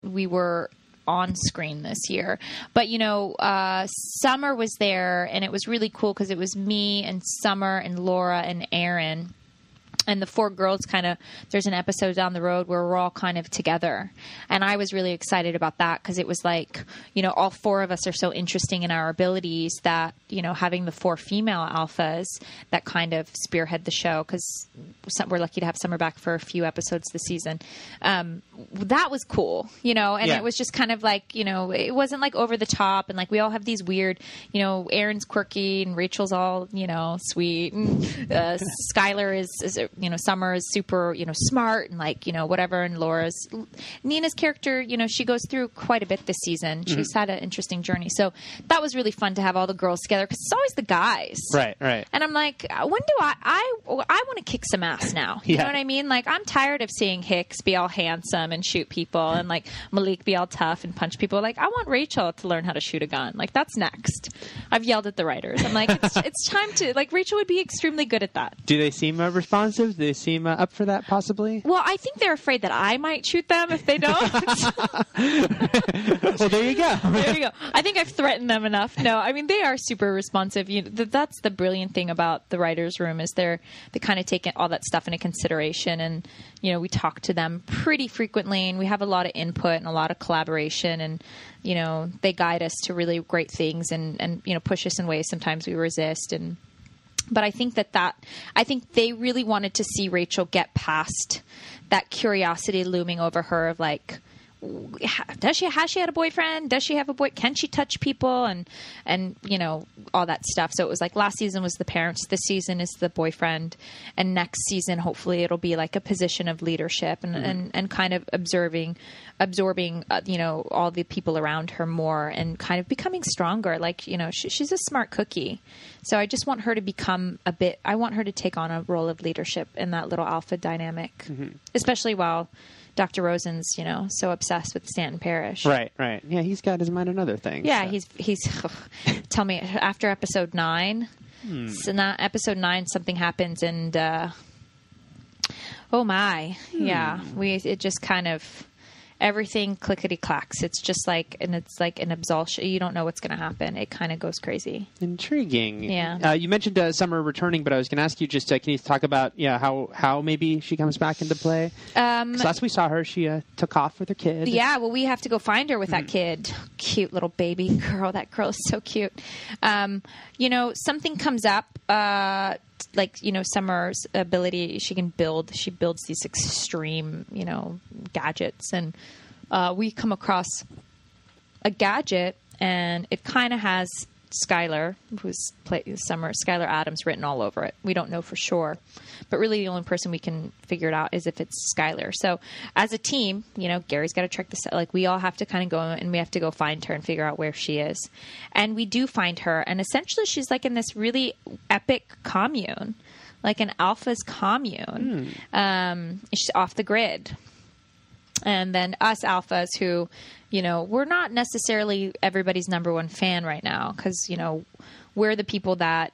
we were on screen this year. But, Summer was there, and it was really cool because it was me and Summer and Laura and Aaron. And the four girls there's an episode down the road where we're all kind of together. And I was really excited about that because it was like, all four of us are so interesting in our abilities that, having the four female alphas that kind of spearhead the show, because we're lucky to have Summer back for a few episodes this season. That was cool, and it was just kind of like, it wasn't like over the top. And like, we all have these weird, Aaron's quirky and Rachel's all, sweet. And Skylar is Summer is super, smart and like, whatever. And Nina's character, she goes through quite a bit this season. She's had an interesting journey. So that was really fun to have all the girls together because it's always the guys. Right. And I'm like, when do I want to kick some ass now? You know what I mean? Like, I'm tired of seeing Hicks be all handsome and shoot people and like Malik be all tough and punch people. Like, I want Rachel to learn how to shoot a gun. Like, that's next. I've yelled at the writers. I'm like, it's time to, like, Rachel would be extremely good at that. Do they seem responsive? Do they seem up for that, possibly? Well, I think they're afraid that I might shoot them if they don't. Well, there you go. There you go. I think I've threatened them enough. No, I mean, they are super responsive. That's the brilliant thing about the writer's room is they kind of take all that stuff into consideration. And, we talk to them pretty frequently and we have a lot of input and a lot of collaboration. And, they guide us to really great things and push us in ways sometimes we resist. But I think I think they really wanted to see Rachel get past that curiosity looming over her of like, has she had a boyfriend? Does she have a boy? Can she touch people? And all that stuff. So it was like last season was the parents. This season is the boyfriend. And next season, hopefully it'll be like a position of leadership and kind of absorbing, all the people around her more and kind of becoming stronger. Like, she's a smart cookie. So I just want her to I want her to take on a role of leadership in that little alpha dynamic, especially while Dr. Rosen's, so obsessed with Stanton Parrish. Right. Yeah, he's got his mind on other things. Yeah, so. he's tell me, after episode 9, so now episode 9, something happens and, oh my, yeah, it just kind of, everything clickety-clacks. It's just like, and it's like an absolution. You don't know what's going to happen. It kind of goes crazy. Intriguing. Yeah. You mentioned Summer returning, but I was going to ask you just, can you talk about, how maybe she comes back into play? 'Cause last we saw her, she took off with her kid. Yeah, well, we have to go find her with that kid. Cute little baby girl. That girl is so cute. Something comes up, Summer's ability, she builds these extreme, gadgets. And we come across a gadget and it kind of has Skylar, Skylar Adams written all over it. We don't know for sure, but really the only person we can figure it out is if it's Skylar. So as a team, Gary's got to track this. Like, we all have to kind of go and we have to go find her and figure out where she is. And we do find her. And essentially she's like in this really epic commune, like an alpha's commune. She's off the grid. And then us alphas who, we're not necessarily everybody's number one fan right now because, we're the people that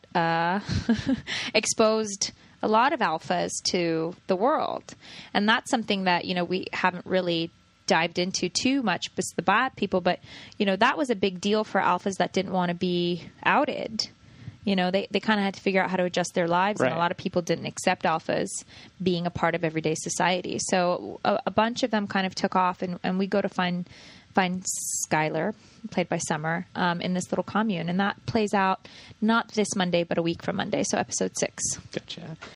exposed a lot of alphas to the world. And that's something that, we haven't really dived into too much, but the bad people. But, that was a big deal for alphas that didn't want to be outed. They kind of had to figure out how to adjust their lives. Right. And a lot of people didn't accept alphas being a part of everyday society. So a bunch of them kind of took off and we go to find Skylar, played by Summer, in this little commune. And that plays out not this Monday, but a week from Monday. So episode 6. Gotcha.